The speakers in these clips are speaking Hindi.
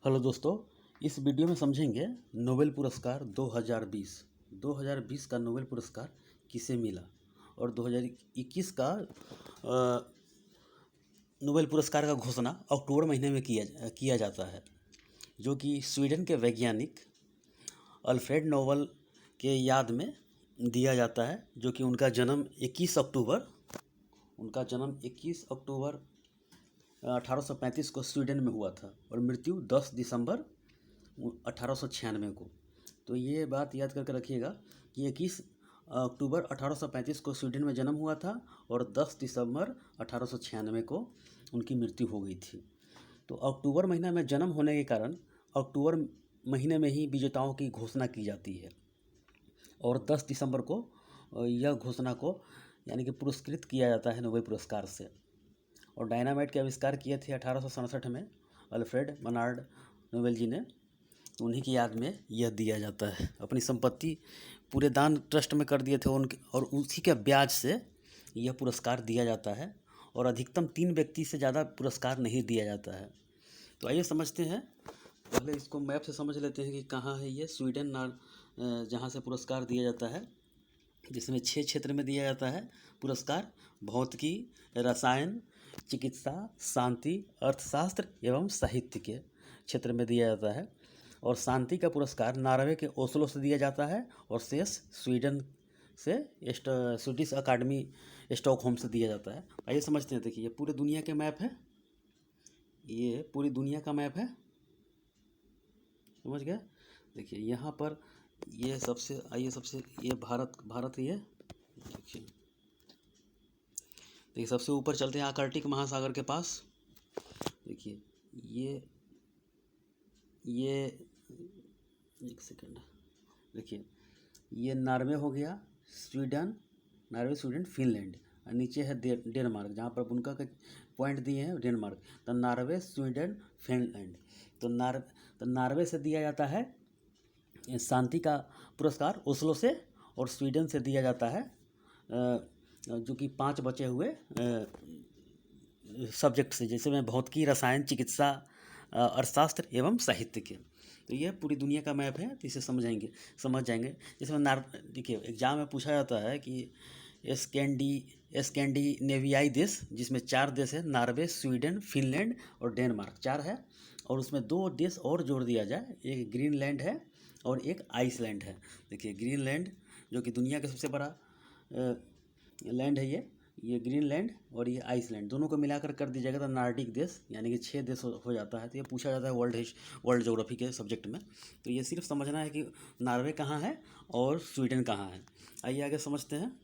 हेलो दोस्तों, इस वीडियो में समझेंगे नोबेल पुरस्कार 2020। 2020 का नोबेल पुरस्कार किसे मिला और 2021 का नोबेल पुरस्कार का घोषणा अक्टूबर महीने में किया जाता है, जो कि स्वीडन के वैज्ञानिक अल्फ्रेड नोबेल के याद में दिया जाता है, जो कि उनका जन्म 21 अक्टूबर 1835 को स्वीडन में हुआ था और मृत्यु 10 दिसंबर 1896 को। तो ये बात याद करके रखिएगा कि 21 अक्टूबर 1835 को स्वीडन में जन्म हुआ था और 10 दिसंबर 1896 को उनकी मृत्यु हो गई थी। तो अक्टूबर महीना में जन्म होने के कारण अक्टूबर महीने में ही विजेताओं की घोषणा की जाती है और 10 दिसंबर को यह घोषणा को यानी कि पुरस्कृत किया जाता है नोबेल पुरस्कार से। और डायनामाइट के आविष्कार किए थे 1867 में अल्फ्रेड बर्नार्ड नोबेल जी ने, तो उन्हीं की याद में यह दिया जाता है। अपनी संपत्ति पूरे दान ट्रस्ट में कर दिए थे उनके, और उसी के ब्याज से यह पुरस्कार दिया जाता है और अधिकतम 3 व्यक्ति से ज़्यादा पुरस्कार नहीं दिया जाता है। तो आइए समझते हैं। पहले इसको मैप से समझ लेते हैं कि कहाँ है ये स्वीडन, जहाँ से पुरस्कार दिया जाता है, जिसमें 6 क्षेत्र में दिया जाता है पुरस्कार: भौतिकी, रसायन, चिकित्सा, शांति, अर्थशास्त्र एवं साहित्य के क्षेत्र में दिया जाता है। और शांति का पुरस्कार नॉर्वे के ओस्लो से दिया जाता है और शेष स्वीडन से स्वीडिश अकादमी स्टॉकहोम से दिया जाता है। आइए समझते हैं। देखिए, ये पूरी दुनिया के मैप है, ये पूरी दुनिया का मैप है, समझ गए। देखिए यहाँ पर ये सबसे ये भारत ही है। देखिए सबसे ऊपर चलते हैं आर्कटिक महासागर के पास। देखिए ये एक सेकंड, देखिए ये नॉर्वे हो गया, नॉर्वे, स्वीडन, फिनलैंड, और नीचे है डेनमार्क, जहाँ पर उनका पॉइंट दिए हैं डेनमार्क। तो नॉर्वे, स्वीडन, फिनलैंड। तो नॉर्वे से दिया जाता है शांति का पुरस्कार ओस्लो से, और स्वीडन से दिया जाता है जो कि 5 बचे हुए सब्जेक्ट से, जैसे में भौतिकी, रसायन, चिकित्सा, अर्थशास्त्र एवं साहित्य के। तो यह पूरी दुनिया का मैप है, तो इसे समझ जाएंगे। जिसमें देखिए एग्जाम में पूछा जाता है कि स्कैंडिनेवियाई देश, जिसमें 4 देश है, नॉर्वे, स्वीडन, फिनलैंड और डेनमार्क 4 है, और उसमें 2 देश और जोड़ दिया जाए, एक ग्रीनलैंड है और एक आइसलैंड है। देखिए ग्रीनलैंड जो कि दुनिया का सबसे बड़ा लैंड है, ये ग्रीनलैंड और ये आइसलैंड दोनों को मिलाकर कर दीजिएगा तो नार्डिक देश यानी कि 6 देश हो जाता है। तो ये पूछा जाता है वर्ल्ड ज्योग्राफी के सब्जेक्ट में। तो ये सिर्फ समझना है कि नॉर्वे कहाँ है और स्वीडन कहाँ है। आइए आगे समझते हैं।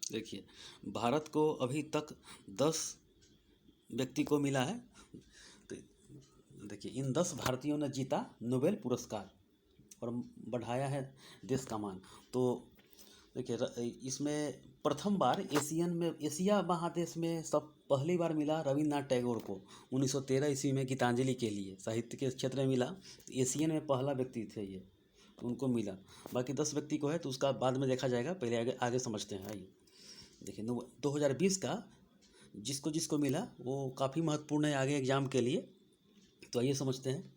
देखिए भारत को अभी तक 10 व्यक्ति को मिला है। तो देखिए इन 10 भारतीयों ने जीता नोबेल पुरस्कार और बढ़ाया है देश का मान। तो देखिए इसमें प्रथम बार एशिया महादेश में सब पहली बार मिला रविन्द्रनाथ टैगोर को 1913 ईस्वी में गीतांजलि के लिए साहित्य के क्षेत्र में मिला। एशियन में पहला व्यक्ति थे ये, तो उनको मिला। बाकी 10 व्यक्ति को है तो उसका बाद में देखा जाएगा, पहले आगे समझते हैं। आइए देखिए 2020 का जिसको जिसको मिला वो काफ़ी महत्वपूर्ण है आगे एग्जाम के लिए। तो आइए समझते हैं।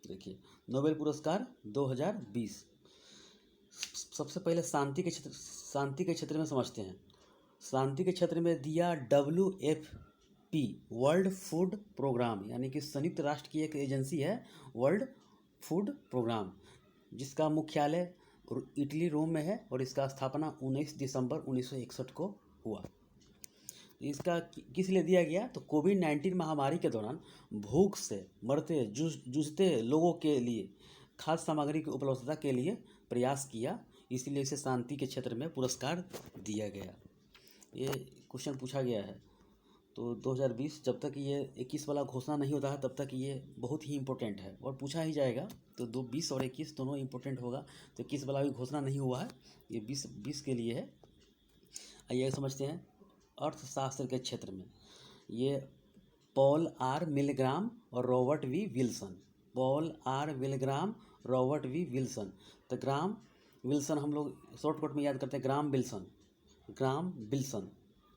देखिए नोबेल पुरस्कार 2020, सबसे पहले शांति के क्षेत्र में समझते हैं। शांति के क्षेत्र में दिया WFP, वर्ल्ड फूड प्रोग्राम, यानी कि संयुक्त राष्ट्र की एक एजेंसी है वर्ल्ड फूड प्रोग्राम, जिसका मुख्यालय इटली, रोम में है और इसका स्थापना 19 दिसंबर 1961 को हुआ। इसका किस लिए दिया गया? तो कोविड-19 महामारी के दौरान भूख से मरते जूझते लोगों के लिए खाद्य सामग्री की उपलब्धता के लिए प्रयास किया, इसलिए इसे शांति के क्षेत्र में पुरस्कार दिया गया। ये क्वेश्चन पूछा गया है। तो 2020 जब तक ये 21 वाला घोषणा नहीं होता है तब तक ये बहुत ही इम्पोर्टेंट है और पूछा ही जाएगा। तो 20 और 21 दोनों इम्पोर्टेंट होगा। तो 21 वाला भी घोषणा नहीं हुआ है, ये 20 के लिए है। आइए समझते हैं। अर्थशास्त्र के क्षेत्र में ये पॉल आर मिलग्राम और रॉबर्ट वी विल्सन, तो ग्राम विल्सन हम लोग शॉर्टकट में याद करते हैं ग्राम विल्सन, ग्राम विल्सन,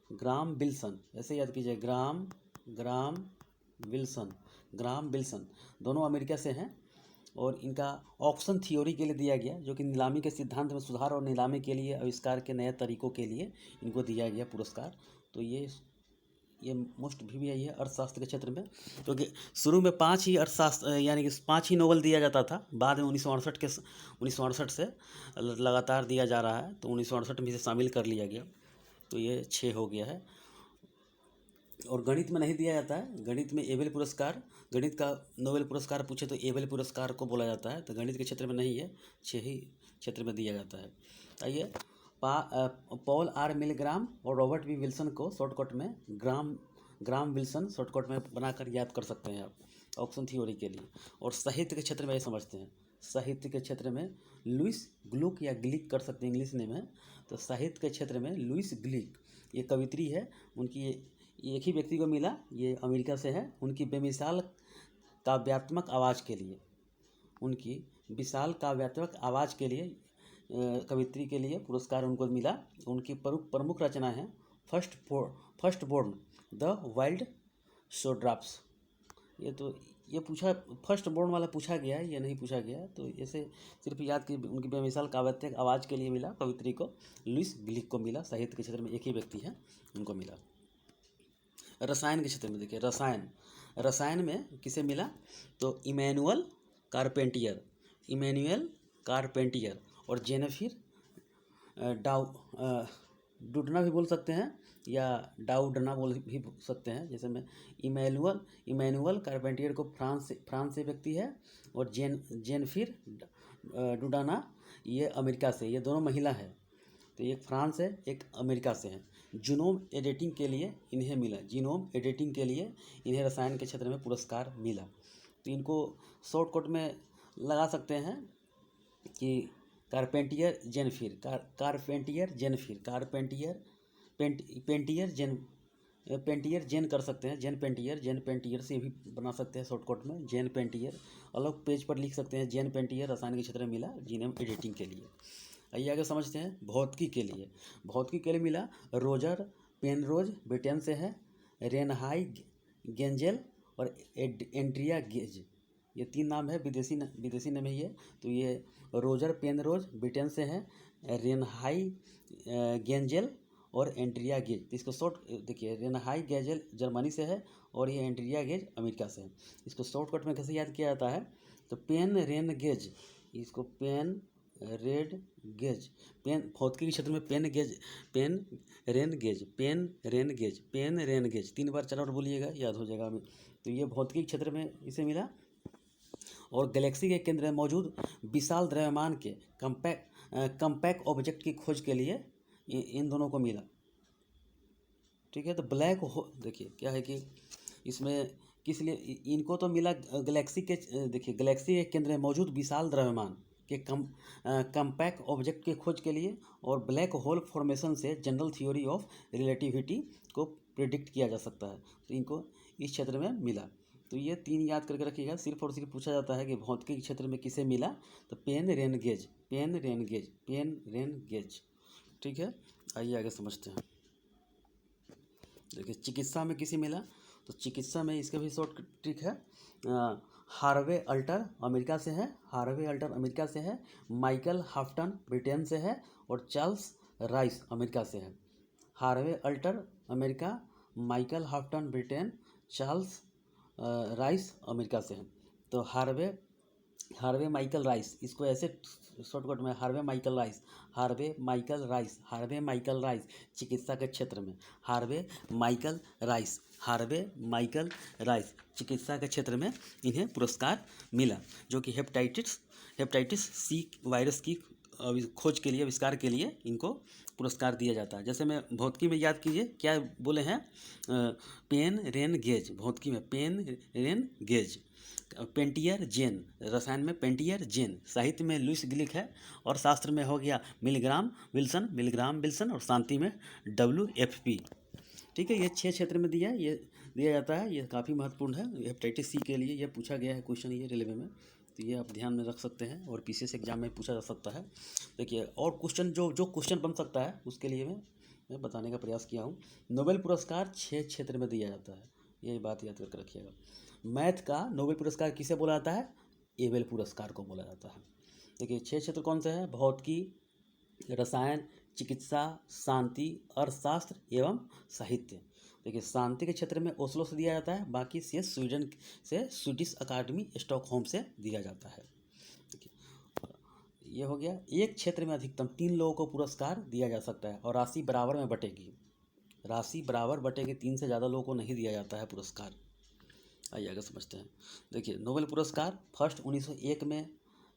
ग्राम विल्सन, ऐसे याद कीजिए, ग्राम विल्सन, ग्राम विल्सन, दोनों अमेरिका से हैं और इनका ऑक्शन थ्योरी के लिए दिया गया, जो कि नीलामी के सिद्धांत में सुधार और नीलामी के लिए आविष्कार के नए तरीकों के लिए इनको दिया गया पुरस्कार। तो ये मोस्ट भी है ये अर्थशास्त्र के क्षेत्र में, क्योंकि शुरू में 5 ही अर्थशास्त्र यानी कि 5 ही नोबेल दिया जाता था, बाद में 1968 से लगातार दिया जा रहा है, तो 1968 में इसे शामिल कर लिया गया, तो ये 6 हो गया है। और गणित में नहीं दिया जाता है, गणित में एबेल पुरस्कार, गणित का नोबेल पुरस्कार पूछे तो एबेल पुरस्कार को बोला जाता है, तो गणित के क्षेत्र में नहीं है, 6 ही क्षेत्र में दिया जाता है। आइए, पॉल आर मिलग्राम और रॉबर्ट वी विल्सन को शॉर्टकट में ग्राम विल्सन शॉर्टकट में बनाकर याद कर सकते हैं आप ऑक्शन थ्योरी के लिए। और साहित्य के क्षेत्र में ये समझते हैं, साहित्य के क्षेत्र में लुइस ग्लुक या ग्लिक कर सकते हैं, इंग्लिश नेम है, तो साहित्य के क्षेत्र में लुइस ग्लिक, ये कवित्री है, उनकी एक ही व्यक्ति को मिला, ये अमेरिका से है, उनकी बेमिसाल काव्यात्मक आवाज़ के लिए, उनकी विशाल काव्यात्मक आवाज़ के लिए कवित्री के लिए पुरस्कार उनको मिला। उनकी प्रमुख रचना है फर्स्ट बोर्न, द वाइल्ड शोड्राप्स। ये पूछा, फर्स्ट बोर्न वाला पूछा गया है, ये नहीं पूछा गया, तो ऐसे सिर्फ याद कि उनकी बेमिसाल काव्यात्मक आवाज़ के लिए मिला कवित्री को, लुइस ग्लिक को मिला, साहित्य के क्षेत्र में एक ही व्यक्ति है, उनको मिला। रसायन के क्षेत्र में देखिए, रसायन में किसे मिला, तो इमैनुअल कारपेंटियर और जेनिफर डुडना भी बोल सकते हैं या डाउडना बोल भी सकते हैं। जैसे में इमैनुअल कारपेंटियर को फ्रांस से व्यक्ति है, और जेनिफर डुडाना ये अमेरिका से, ये दोनों महिला है, तो एक फ्रांस है एक अमेरिका से है। जीनोम एडिटिंग के लिए इन्हें मिला, जीनोम एडिटिंग के लिए इन्हें रसायन के क्षेत्र में पुरस्कार मिला। तो इनको शॉर्टकट में लगा सकते हैं कि पेंटियर जेन कर सकते हैं, जेन पेंटियर से भी बना सकते हैं शॉर्टकट में, जेन पेंटियर अलग पेज पर लिख सकते हैं, जेन पेंटियर रसायन के क्षेत्र में मिला जीनोम एडिटिंग के लिए। आइए आगे समझते हैं भौतिकी के लिए मिला रोजर पेनरोज, ब्रिटेन से है, रेनहाई गेंजेल और एंड्रिया गेज, ये 3 नाम है, विदेशी नाम है ये। तो ये रोजर पेनरोज ब्रिटेन से है, रेनहाई गेंजेल और एंड्रिया गेज, तो इसको शॉर्ट देखिए, रेनहाई गेंजेल जर्मनी से है और ये एंड्रिया गेज अमेरिका से है। इसको शॉर्टकट में कैसे याद किया जाता है, तो पेन रेन गेज, इसको पेन भौतिकी के क्षेत्र में पेन रेन गेज 3 बार 4 बार बोलिएगा, याद हो जाएगा। तो ये भौतिकी के क्षेत्र में इसे मिला। और गैलेक्सी के केंद्र में मौजूद विशाल द्रव्यमान के कम्पैक्ट ऑब्जेक्ट की खोज के लिए इन दोनों को मिला। ठीक है, तो ब्लैक होल देखिए क्या है कि इसमें किस लिए इनको तो मिला, गैलेक्सी के गैलेक्सी के केंद्र में मौजूद विशाल द्रव्यमान के कम्पैक्ट ऑब्जेक्ट की खोज के लिए, और ब्लैक होल फॉर्मेशन से जनरल थ्योरी ऑफ रिलेटिविटी को प्रिडिक्ट किया जा सकता है, तो इनको इस क्षेत्र में मिला। तो ये 3 याद करके रखिएगा। सिर्फ और सिर्फ पूछा जाता है कि भौतिकी क्षेत्र में किसे मिला, तो पेन रेन गेज। ठीक है, आइए आगे समझते हैं। देखिए चिकित्सा में किसे मिला, तो चिकित्सा में इसका भी शॉर्ट ट्रिक है, हार्वे अल्टर अमेरिका से है, माइकल हाफ्टन ब्रिटेन से है, और चार्ल्स राइस अमेरिका से है। Harvey Alter America, Michael Houghton Britain, Charles Rice America से है। तो हार्वे माइकल राइस, इसको ऐसे शॉर्टकट में हार्वे माइकल राइस चिकित्सा के क्षेत्र में, हार्वे माइकल राइस चिकित्सा के क्षेत्र में इन्हें पुरस्कार मिला, जो कि हेपेटाइटिस सी वायरस की खोज के लिए, आविष्कार के लिए इनको पुरस्कार दिया जाता है। जैसे मैं भौतिकी में याद कीजिए क्या बोले हैं, पेन रेन गेज, भौतिकी में पेन रेन गेज, पेंटियर जेन, रसायन में पेंटियर जेन, साहित्य में लुइस ग्लिक है, और शास्त्र में हो गया मिलग्राम विल्सन, और शांति में WFP। ठीक है, ये 6 क्षेत्र में दिया जाता है, ये काफ़ी महत्वपूर्ण है। हेपेटाइटिस सी के लिए ये पूछा गया है क्वेश्चन, ये रेलवे में, तो ये आप ध्यान में रख सकते हैं और पीसीएस एग्जाम में पूछा जा सकता है। देखिए और क्वेश्चन जो क्वेश्चन बन सकता है उसके लिए मैं बताने का प्रयास किया हूँ। नोबेल पुरस्कार 6 क्षेत्र में दिया जाता है, ये बात याद करके रखिएगा। मैथ का नोबेल पुरस्कार किसे बोला जाता है? एबेल पुरस्कार को बोला जाता है। देखिए 6 क्षेत्र कौन से हैं? भौतिकी, रसायन, चिकित्सा, शांति, अर्थशास्त्र एवं साहित्य। देखिए शांति के क्षेत्र में ओस्लो से दिया जाता है, बाकी से स्वीडन से स्वीडिश अकादमी स्टॉकहोम से दिया जाता है। देखिए ये हो गया। एक क्षेत्र में अधिकतम 3 लोगों को पुरस्कार दिया जा सकता है और राशि बराबर में बटेगी। राशि बराबर बटेगी, 3 से ज़्यादा लोगों को नहीं दिया जाता है पुरस्कार। आइए आगे समझते हैं। देखिए नोबेल पुरस्कार फर्स्ट 1901 में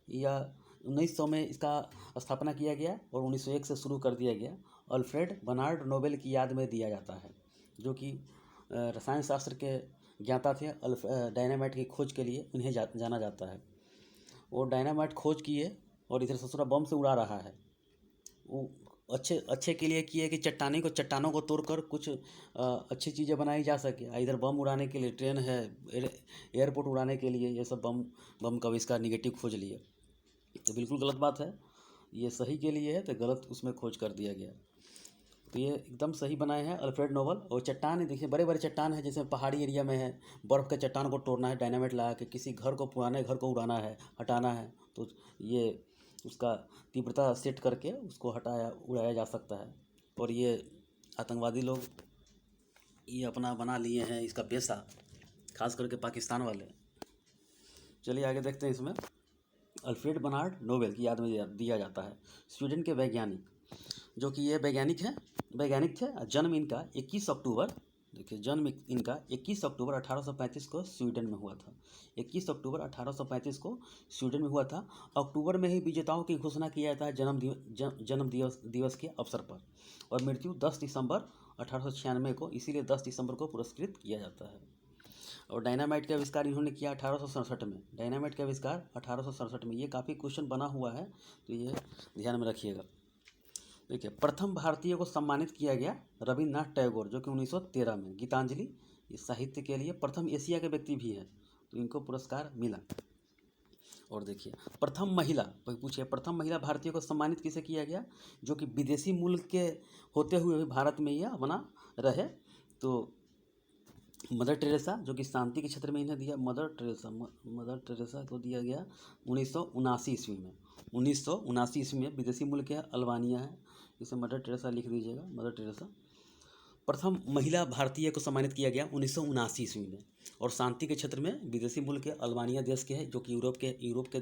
या 1900 में इसका स्थापना किया गया और 1901 से शुरू कर दिया गया। अल्फ्रेड बर्नार्ड नोबेल की याद में दिया जाता है, जो कि रसायन शास्त्र के ज्ञाता थे। डायनामाइट की खोज के लिए उन्हें जाना जाता है। वो डायनामाइट खोज किए और इधर ससुरा बम से उड़ा रहा है। वो अच्छे के लिए किए कि चट्टानों को तोड़कर कुछ अच्छी चीज़ें बनाई जा सके। इधर बम उड़ाने के लिए ट्रेन है, एयरपोर्ट उड़ाने के लिए ये सब बम का आविष्कार निगेटिव खोज लिए, तो बिल्कुल गलत बात है। ये सही के लिए है तो गलत उसमें खोज कर दिया गया। तो ये एकदम सही बनाए हैं अल्फ्रेड नोबल। और चट्टान देखिए बड़े बड़े चट्टान है, जैसे पहाड़ी एरिया में है, बर्फ़ के चट्टान को तोड़ना है डायनामाइट लगा के, किसी पुराने घर को उड़ाना है, हटाना है, तो ये उसका तीव्रता सेट करके उसको उड़ाया जा सकता है। और ये आतंकवादी लोग ये अपना बना लिए हैं इसका पेशा, खास करके पाकिस्तान वाले। चलिए आगे देखते हैं। इसमें अल्फ्रेड बर्नार्ड नोबेल की याद में दिया जाता है। स्वीडन के वैज्ञानिक, जो कि ये वैज्ञानिक थे। जन्म इनका 21 अक्टूबर, देखिए जन्म इनका 21 अक्टूबर 1835 को स्वीडन में हुआ था। 21 अक्टूबर 1835 को स्वीडन में हुआ था। अक्टूबर में ही विजेताओं की घोषणा किया जाता है जन्म दिवस के अवसर पर। और मृत्यु 10 दिसंबर 1896 को, इसीलिए 10 दिसंबर को पुरस्कृत किया जाता है। और डायनामाइट का आविष्कार इन्होंने किया 1867 में। डायनामाइट का आविष्कार 1867 में। ये काफ़ी क्वेश्चन बना हुआ है, तो ये ध्यान में रखिएगा। देखिए प्रथम भारतीय को सम्मानित किया गया रविन्द्रनाथ टैगोर, जो कि 1913 में। गीतांजलि ये साहित्य के लिए प्रथम एशिया के व्यक्ति भी हैं, तो इनको पुरस्कार मिला। और देखिए प्रथम महिला भारतीय को सम्मानित किसे किया गया? जो कि विदेशी मूल के होते हुए भी भारत में यह बना रहे। तो मदर टेरेसा, जो कि शांति के क्षेत्र में इन्हें दिया। मदर टेरेसा को दिया गया 1979 ईस्वी में। 1979 ईस्वी में। विदेशी मूल के अल्बानिया है, इसे मदर टेरेसा लिख दीजिएगा। मदर टेरेसा प्रथम महिला भारतीय को सम्मानित किया गया 1979 ईस्वी में। और शांति के क्षेत्र में विदेशी मूल के अल्बानिया देश के हैं, जो कि यूरोप के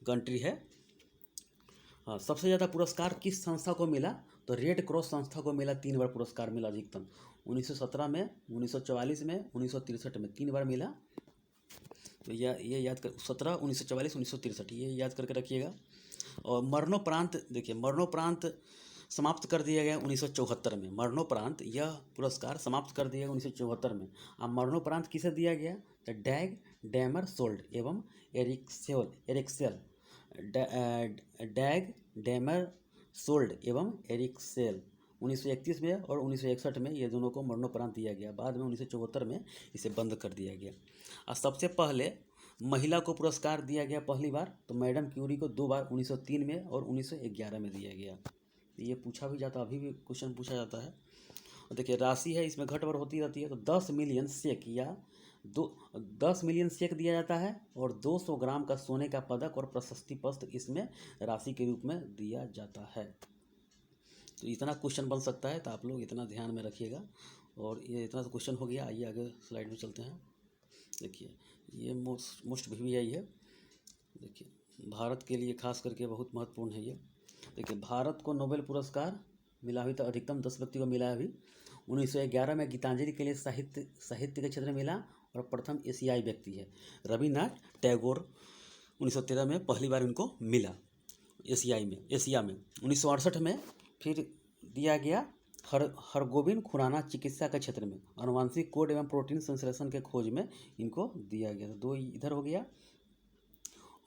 कंट्री है। हाँ, सबसे ज़्यादा पुरस्कार किस संस्था को मिला? तो रेड क्रॉस संस्था को मिला। 3 बार पुरस्कार मिला अधिकतम। 1917 में, 1944 में, 1963 में 3 बार मिला। तो ये याद कर 17, 1944, 1963 ये याद करके रखिएगा। और मरणोपरांत देखिए, मरणोपरांत समाप्त कर दिया गया 1974 में। मरणोपरांत यह पुरस्कार समाप्त कर दिया गया 1974 में। अब मरणोपरांत किसे दिया गया? तो डैग डैमर-सोल्ड एवं एरिक्सेल डैग डैमर-सोल्ड एवं एरिक्सेल 1931 में और 1961 में ये दोनों को मरणोपरांत दिया गया। बाद में 1974 में इसे बंद कर दिया गया। और सबसे पहले महिला को पुरस्कार दिया गया पहली बार, तो मैडम क्यूरी को 2 बार, 1903 में और 1911 में दिया गया। ये पूछा भी जाता, अभी भी क्वेश्चन पूछा जाता है। और देखिए राशि है, इसमें घट बढ़ होती रहती है। तो 10 मिलियन सेक या 10 मिलियन सेक दिया जाता है और 200 ग्राम का सोने का पदक और प्रशस्ति पत्र इसमें राशि के रूप में दिया जाता है। तो इतना क्वेश्चन बन सकता है, तो आप लोग इतना ध्यान में रखिएगा। और ये इतना तो क्वेश्चन हो गया। आइए आगे स्लाइड में चलते हैं। देखिए ये मोस्ट VVI है। देखिए भारत के लिए खास करके बहुत महत्वपूर्ण है ये। देखिए भारत को नोबेल पुरस्कार मिला अभी तक अधिकतम 10 व्यक्ति को मिला है अभी। 1911 में गीतांजलि के लिए साहित्य के क्षेत्र में मिला और प्रथम एशियाई व्यक्ति है रविन्द्रनाथ टैगोर। 1913 में पहली बार उनको मिला एशिया में। 1968 में फिर दिया गया हरगोविंद खुराना चिकित्सा के क्षेत्र में। आनुवंशिक कोड एवं प्रोटीन संश्लेषण के खोज में इनको दिया गया। तो 2 इधर हो गया।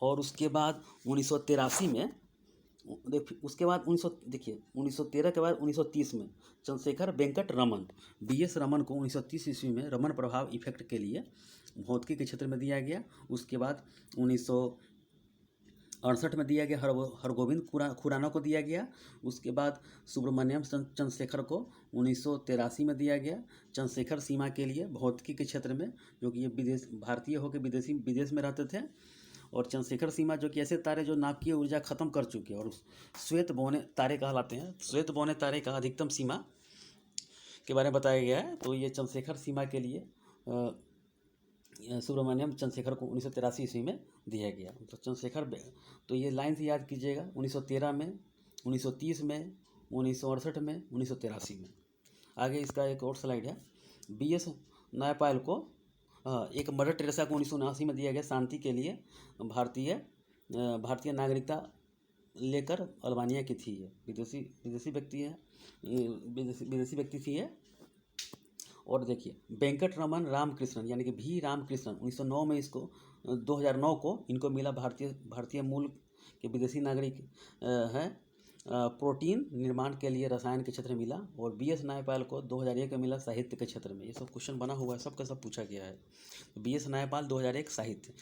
और उसके बाद 1983 उसके बाद 1913 के बाद 1930 में चंद्रशेखर वेंकट रमन, BS रमन को 1930 ईस्वी में रमन प्रभाव इफेक्ट के लिए भौतिकी के क्षेत्र में दिया गया। उसके बाद 1968 में दिया गया हरगोविंद खुराना को दिया गया। उसके बाद सुब्रमण्यम चंद्रशेखर को 1983 में दिया गया चंद्रशेखर सीमा के लिए भौतिकी के क्षेत्र में, जो कि ये भारतीय होकर विदेश में रहते थे। और चंद्रशेखर सीमा जो कि ऐसे तारे जो नाभिकीय ऊर्जा खत्म कर चुके हैं और श्वेत बौने तारे कहलाते हैं। श्वेत बौने तारे का अधिकतम सीमा के बारे में बताया गया है। तो ये चंद्रशेखर सीमा के लिए सुब्रमण्यम चंद्रशेखर को 1983 ईस्वी में दिया गया। तो चंद्रशेखर, तो ये लाइन से याद कीजिएगा, 1913 में, 1930 में, 1968 में, 1983 में। आगे इसका एक और स्लाइड है। BS नायपाल को एक मदर टेरेसा को 1979 में दिया गया शांति के लिए। भारतीय नागरिकता लेकर अल्बानिया की थी। ये विदेशी व्यक्ति थी ये। और देखिए वेंकट रमन रामकृष्णन यानी कि V रामकृष्णन 1909 में इसको 2009 को इनको मिला। भारतीय मूल के विदेशी नागरिक हैं। प्रोटीन निर्माण के लिए रसायन के क्षेत्र में मिला। और BS नायपाल को 2001 में मिला साहित्य के क्षेत्र में। ये सब क्वेश्चन बना हुआ है, सब का सब पूछा गया है। BS नायपाल 2001 साहित्य,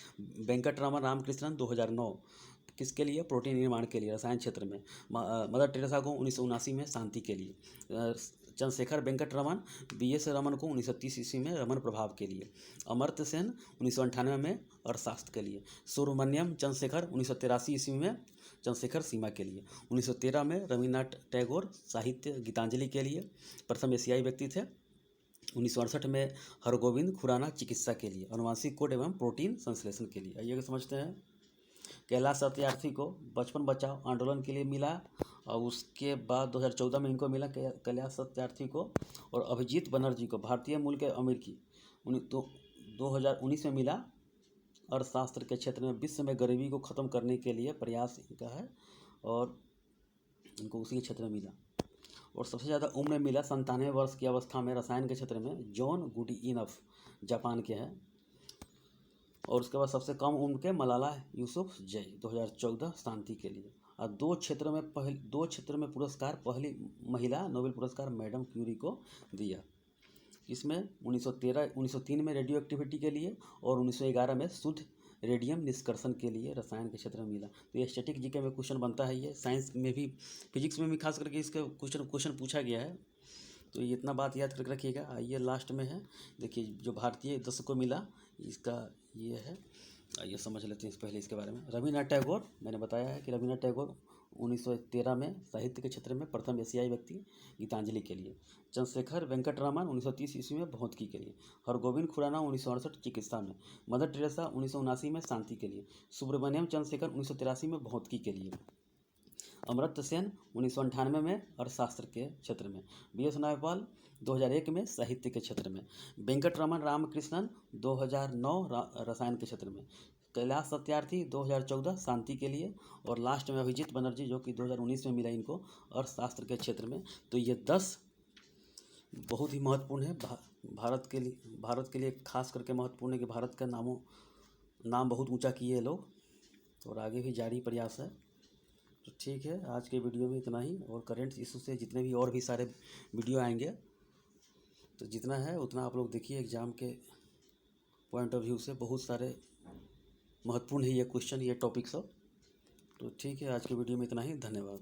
वेंकट रमन रामकृष्णन 2009 किसके लिए? प्रोटीन निर्माण के लिए रसायन क्षेत्र में। मदर टेरेसा को 1979 में शांति के लिए। चंद्रशेखर वेंकट रमन BS रमन को 1930 ईस्वी में रमन प्रभाव के लिए। अमर्त्य सेन 1998 में अर्थशास्त्र के लिए। सुब्रमण्यम चंद्रशेखर 1983 ईस्वी में चंद्रशेखर सीमा के लिए। 1913 में रविन्द्रनाथ टैगोर साहित्य गीतांजलि के लिए प्रथम एशियाई व्यक्ति थे। 1968 में हरगोविंद खुराना चिकित्सा के लिए। अनुवांशिक कोड एवं प्रोटीन संश्लेषण के लिए। आइए समझते हैं। कैलाश सत्यार्थी को बचपन बचाओ आंदोलन के लिए मिला। और उसके बाद 2014 में इनको मिला कैलाश सत्यार्थी को। और अभिजीत बनर्जी को भारतीय मूल के अमेरिकी 2019 में मिला। अर्थशास्त्र के क्षेत्र में विश्व में गरीबी को ख़त्म करने के लिए प्रयास इनका है और इनको उसी के क्षेत्र में मिला। और सबसे ज़्यादा उम्र मिला 97 वर्ष की अवस्था में रसायन के क्षेत्र में जॉन गुडिनफ जापान के हैं। और उसके बाद सबसे कम उम्र के मलाला यूसुफजई 2014 शांति के लिए। और दो क्षेत्र में पुरस्कार पहली महिला नोबेल पुरस्कार मैडम क्यूरी को दिया। इसमें 1903 में रेडियो एक्टिविटी के लिए और 1911 में शुद्ध रेडियम निष्कर्षण के लिए रसायन के क्षेत्र में मिला। तो ये स्टैटिक जीके में क्वेश्चन बनता है। ये साइंस में भी, फिजिक्स में भी खास करके इसका क्वेश्चन पूछा गया है। तो ये इतना बात याद करके रखिएगा। आइए लास्ट में है, देखिए जो भारतीय दस को मिला इसका ये है। आइए समझ लेते हैं पहले इसके बारे में। रविन्द्रनाथ टैगोर, मैंने बताया है कि रविन्द्रनाथ टैगोर 1913 में साहित्य के क्षेत्र में प्रथम एशियाई व्यक्ति गीतांजलि के लिए। चंद्रशेखर वेंकट रमन 1930 ईस्वी में भौतिकी के लिए। हरगोविंद खुराना 1968 चिकित्सा में। मदर टेरेसा 1979 में शांति के लिए। सुब्रमण्यम चंद्रशेखर 1983 में भौतिकी के लिए। अमर्त्य सेन 1998 में अर्थशास्त्र के क्षेत्र में। BS नायपाल 2001 में साहित्य के क्षेत्र में। वेंकट रमन रामकृष्णन 2009 रसायन के क्षेत्र में। कैलाश सत्यार्थी 2014 शांति के लिए। और लास्ट में अभिजीत बनर्जी जो कि 2019 में मिला इनको अर्थशास्त्र के क्षेत्र में। तो ये 10 बहुत ही महत्वपूर्ण है भारत के लिए खास करके महत्वपूर्ण है कि भारत का नाम बहुत ऊंचा किए लोग और आगे भी जारी प्रयास है। तो ठीक है, आज के वीडियो में इतना ही। और करंट इशू से जितने भी और भी सारे वीडियो आएंगे तो जितना है उतना आप लोग देखिए। एग्ज़ाम के पॉइंट ऑफ व्यू से बहुत सारे महत्वपूर्ण है ये क्वेश्चन, ये टॉपिक सब। तो ठीक है, आज के वीडियो में इतना ही। धन्यवाद।